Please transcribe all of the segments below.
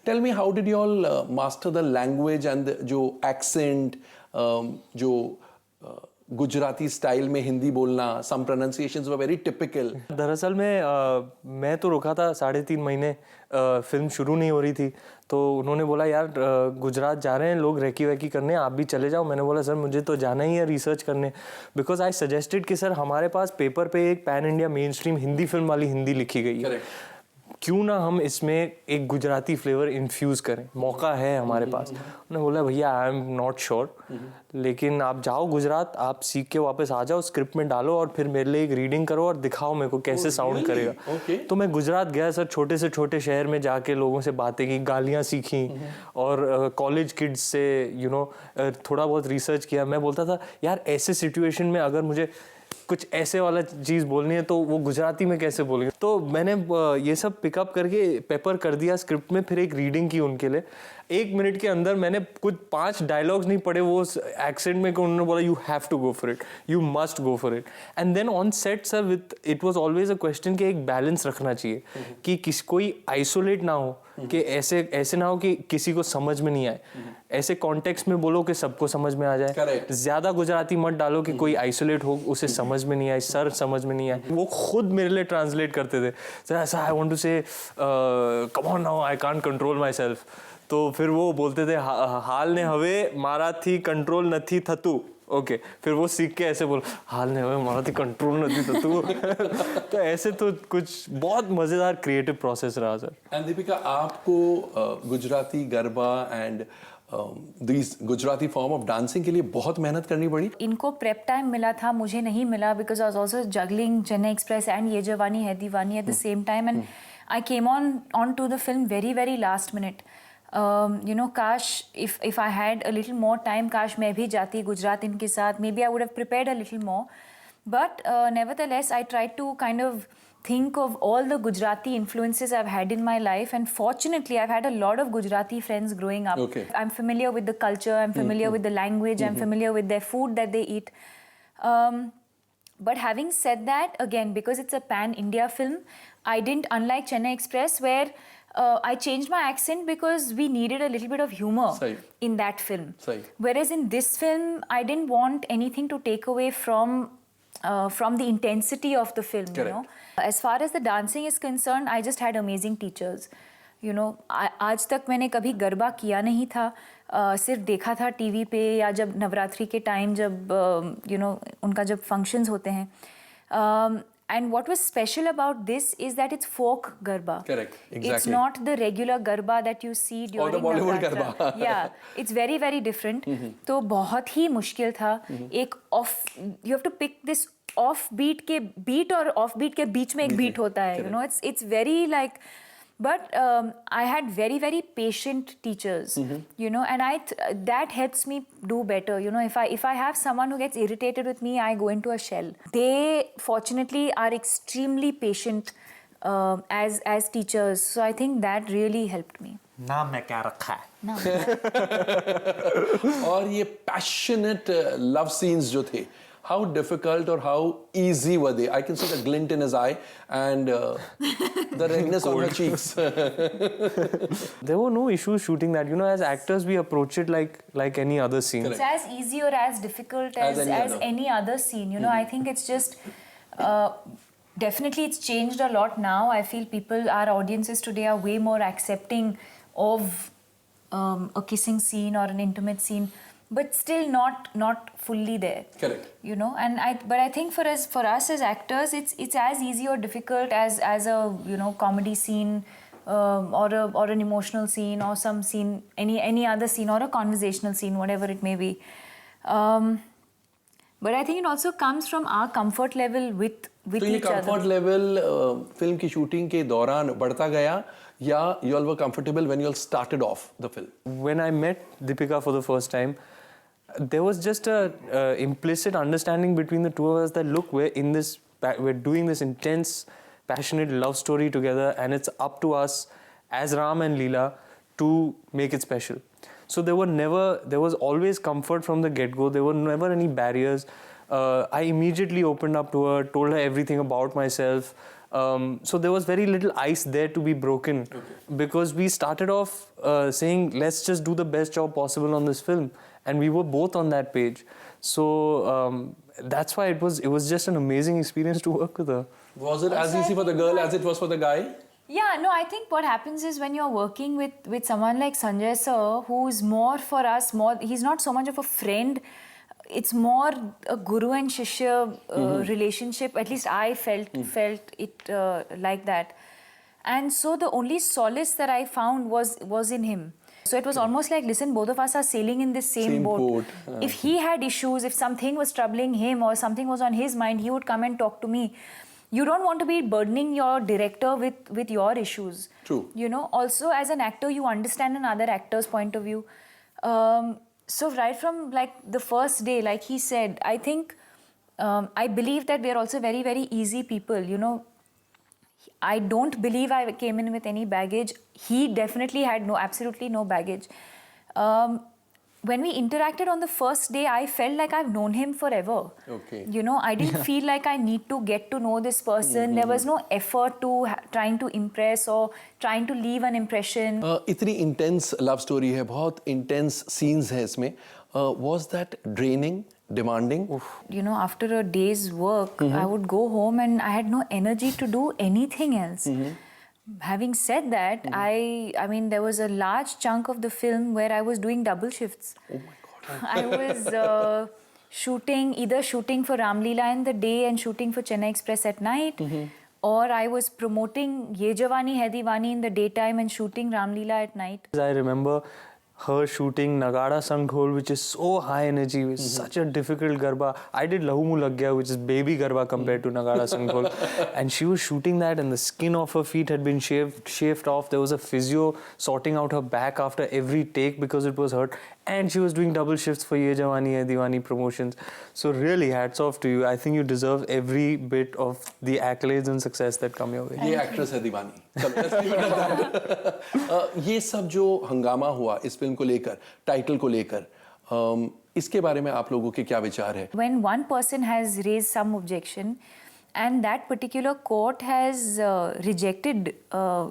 Tell me, how did you all master the language and जो accent, जो Gujarati style में हिंदी बोलना, some pronunciations were very typical. दरअसल मैं तो रुका था 3.5 महीने, फिल्म शुरू नहीं हो रही थी, तो उन्होंने बोला यार गुजरात जा रहे हैं लोग रेकी वैकी करने, आप भी चले जाओ। मैंने बोला सर मुझे तो जाना ही है रिसर्च करने, बिकॉज आई सजेस्टेड कि सर हमारे पास पेपर पे एक pan India main stream Hindi film वाली हिंदी लिखी गई है, क्यों ना हम इसमें एक गुजराती फ्लेवर इन्फ्यूज़ करें, मौका है हमारे पास। उन्होंने बोला भैया आई एम नॉट श्योर, लेकिन आप जाओ गुजरात, आप सीख के वापस आ जाओ, स्क्रिप्ट में डालो और फिर मेरे लिए एक रीडिंग करो और दिखाओ मेरे को कैसे साउंड करेगा। तो मैं गुजरात गया सर, छोटे से छोटे शहर में जाके लोगों से बातें की, गालियाँ सीखी और कॉलेज किड्स से थोड़ा बहुत रिसर्च किया। मैं बोलता था यार ऐसे सिचुएशन में अगर मुझे कुछ ऐसे वाला चीज़ बोलनी है तो वो गुजराती में कैसे बोलेंगे। तो मैंने ये सब पिकअप करके पेपर कर दिया स्क्रिप्ट में, फिर एक रीडिंग की उनके लिए। 1 मिनट के अंदर मैंने कुछ 5 डायलॉग्स नहीं पढ़े वो एक्सेंट में, कि उन्होंने बोला you have to go for it, you must go for it. And then on set sir with it was always a question कि एक बैलेंस रखना चाहिए कि कोई आइसोलेट ना हो, कि ऐसे ना हो कि किसी को समझ में नहीं आए, ऐसे कॉन्टेक्स्ट में बोलो कि सबको समझ में आ जाए। ज्यादा गुजराती मत डालो कि कोई आइसोलेट हो, उसे समझ में नहीं आए, सर समझ में नहीं आए। वो खुद मेरे लिए ट्रांसलेट करते थे, सर ऐसा आई वांट टू से come on now I can't control my self. तो फिर वो बोलते थे हाल ने हवे मारा थी कंट्रोल नथी थतू, ओके फिर वो सीख के ऐसे बोल हाल ने हवे मारा थी कंट्रोल नथी थतू। तो ऐसे तो कुछ बहुत मजेदार क्रिएटिव प्रोसेस रहा सर। एंड दीपिका, आपको Gujarati garba and this Gujarati form of dancing के लिए बहुत मेहनत करनी पड़ी? इनको प्रेप टाइम मिला था, मुझे नहीं मिला, because I was also juggling Chennai Express and Yeh Jawaani Hai Deewani at the same time, and I came on to the film very last minute. काश if I had a little more time, काश मैं भी जाती गुजरात इनके साथ, maybe I would have prepared a little more, but nevertheless I tried to kind of think of all the Gujarati influences I've had in my life, and fortunately I've had a lot of Gujarati friends growing up. Okay. I'm familiar with the culture, I'm familiar with the language, I'm familiar with their food that they eat. But having said that, again, because it's a pan-India film, I didn't, unlike Chennai Express, where I changed my accent because we needed a little bit of humor in that film. Whereas in this film, I didn't want anything to take away from the intensity of the film. Correct. You know, as far as the dancing is concerned, I just had amazing teachers. आज तक मैंने कभी गरबा किया नहीं था, सिर्फ देखा था टीवी पे, या जब नवरात्रि के टाइम जब उनका जब फंक्शंस होते हैं। And what was special about this is that it's folk garba. Correct, exactly. It's not the regular garba that you see during the Bollywood garba. Yeah, it's very different. तो बहुत ही मुश्किल था। एक you have to pick this off beat के beat और off beat के बीच में एक beat होता है। It's very like, but I had very patient teachers, and that helps me do better. If I have someone who gets irritated with me, I go into a shell. They fortunately are extremely patient as teachers, so I think that really helped me. नाम में क्या रखा है? और ये passionate love scenes जो थे, how difficult or how easy were they? I can see the glint in his eye and the redness on her cheeks. There were no issues shooting that. As actors, we approach it like any other scene. It's as easy or as difficult as any other scene. I think it's just definitely it's changed a lot now. I feel our audiences today are way more accepting of a kissing scene or an intimate scene, but still not fully there. Correct. But I think for us as actors, it's as easy or difficult as a comedy scene, or an emotional scene, or some scene, any other scene, or a conversational scene, whatever it may be. But I think it also comes from our comfort level with each other. तो ये comfort level film की shooting के दौरान बढ़ता गया, या you all were comfortable when you all started off the film? When I met Deepika for the first time, there was just a implicit understanding between the two of us that look, we're doing this intense, passionate love story together, and it's up to us as Ram and Leela to make it special. So there was always comfort from the get-go. There were never any barriers. I immediately opened up to her, told her everything about myself. So there was very little ice there to be broken, because we started off saying, let's just do the best job possible on this film, and we were both on that page. So that's why it was just an amazing experience to work with her. Was it as easy for the girl as it was for the guy? Yeah, no, I think what happens is when you're working with someone like Sanjay sir, who's more for us, he's not so much of a friend, it's more a guru and shishya relationship. At least I felt it like that. And so the only solace that I found was in him. So it was almost like, listen, both of us are sailing in this same boat. If he had issues, if something was troubling him or something was on his mind, he would come and talk to me. You don't want to be burdening your director with your issues. True. You know, also as an actor, you understand another actor's point of view. So right from like the first day, like he said, I think, I believe that we are also very, very easy people. You know, I don't believe I came in with any baggage. He definitely had absolutely no baggage. When we interacted on the first day, I felt like I've known him forever. Okay. You know, I didn't feel like I need to get to know this person. There was no effort to trying to impress or trying to leave an impression. इतनी intense love story है, बहुत intense scenes है इसमें. Was that draining, demanding? You know, after a day's work, I would go home and I had no energy to do anything else. Having said that, I mean, there was a large chunk of the film where I was doing double shifts. Oh my God. I was either shooting for Ram Leela in the day and shooting for Chennai Express at night, or I was promoting Ye Jawani Hai Deewani in the daytime and shooting Ram Leela at night. I remember her shooting Nagada Sanghol, which is so high energy, with such a difficult garba. I did Lahu Muh Lag Gaya, which is baby garba compared to Nagada Sanghol. And she was shooting that and the skin of her feet had been shaved off. There was a physio sorting out her back after every take because it was hurt. And she was doing double shifts for Ye Jawani Hai Deewani promotions. So really, hats off to you. I think you deserve every bit of the accolades and success that come your way. ये actress है दीवानी. चलो, let's leave it at that. ये सब जो हंगामा हुआ इस film को लेकर, टाइटल को लेकर, इसके बारे में आप लोगों के क्या विचार है? When one person has raised some objection and that particular court has rejected,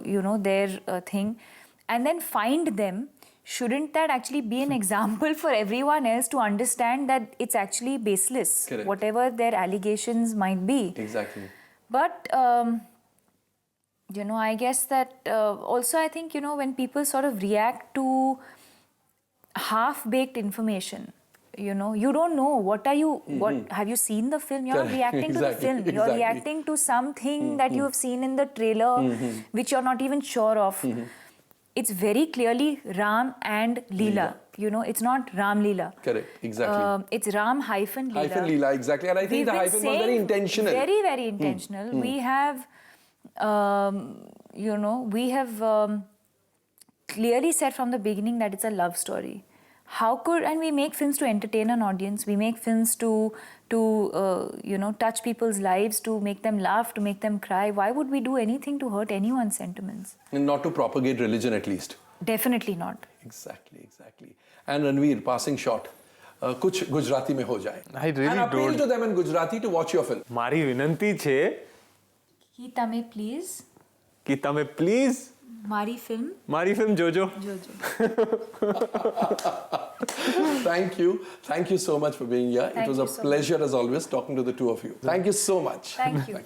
you know, their thing, and then fined them, shouldn't that actually be an example for everyone else to understand that it's actually baseless, Correct. whatever their allegations might be? Exactly. But, you know, I guess that also I think, you know, when people sort of react to half-baked information, you know, you don't know what have you seen the film? You're not reacting to the film. You're reacting to something that you have seen in the trailer, which you're not even sure of. It's very clearly Ram and Leela. You know, it's not Ram Leela. Correct, exactly. It's Ram hyphen Leela. Hyphen Leela, exactly. And I think the hyphen was very intentional. Very, very intentional. We have, you know, we have clearly said from the beginning that it's a love story. And we make films to entertain an audience. We make films to you know, touch people's lives, to make them laugh, to make them cry. Why would we do anything to hurt anyone's sentiments? And not to propagate religion, at least. Definitely not. Exactly. And Ranveer, passing shot. कुछ गुजराती में हो जाए. I really And appeal don't. to them in Gujarati to watch your film. મારી વિનંતી છે Ki tame please. કે તમે please મારી film. મારી ફિલ્મ જોજો. Thank you so much for being here. It was a pleasure as always talking to the two of you. Thank you so much. Thank you.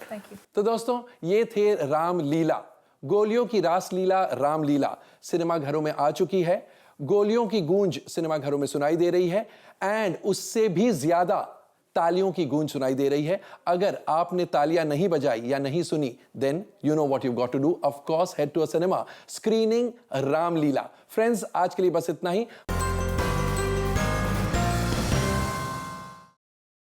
तो दोस्तों, ये थे राम लीला. गोलियों की रास लीला राम लीला सिनेमा घरों में आ चुकी है. गोलियों की गूंज सिनेमा घरों में सुनाई दे रही है एंड उससे भी ज्यादा तालियों की गूंज सुनाई दे रही है. अगर आपने तालियां नहीं बजाई या नहीं सुनी, then you know what you've got to do. Of course, head to a cinema. Screening Ram Leela. Friends, आज के लिए बस इतना ही.